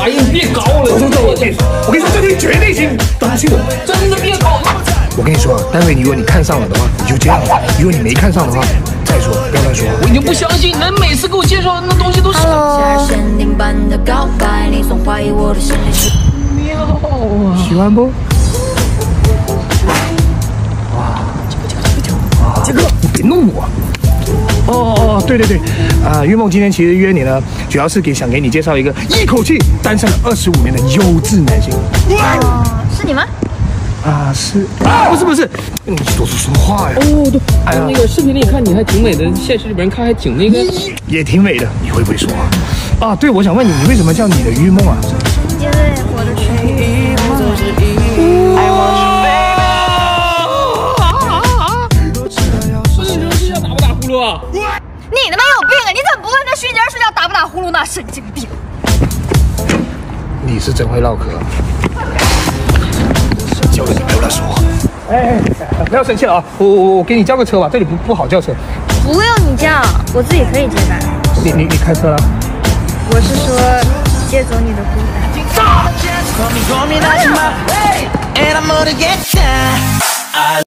哎呀，你别搞了！走，我跟你说，这里绝对行，当心我！真的别搞了！我跟你说，待会如果你看上了的话，你就这样；如果你没看上的话，再说，不要乱说。我已经不相信人每次给我介绍的那东西都是。妙啊！喜欢不？杰哥，你别弄我！哦，对，月梦今天其实约你呢，主要是想给你介绍一个一口气单身了25年的优质男性。哦，是你吗？啊，是啊，不是，你说出什么话呀？哦，对，哎呀，那个视频里看你还挺美的，现实里边看还挺那个，也挺美的。你会不会说话？啊，对，我想问你，你为什么叫你的玉梦啊？因为我的全玉睡觉打不打呼噜啊？你他妈有病啊！你怎么不问他睡觉打不打呼噜呢？神经病！你是真会唠嗑。叫了你不要乱说话。哎，不要生气了啊！我给你叫个车吧，这里不好叫车。不用你叫，我自己可以接单。你开车了？我是说接走你的孤单。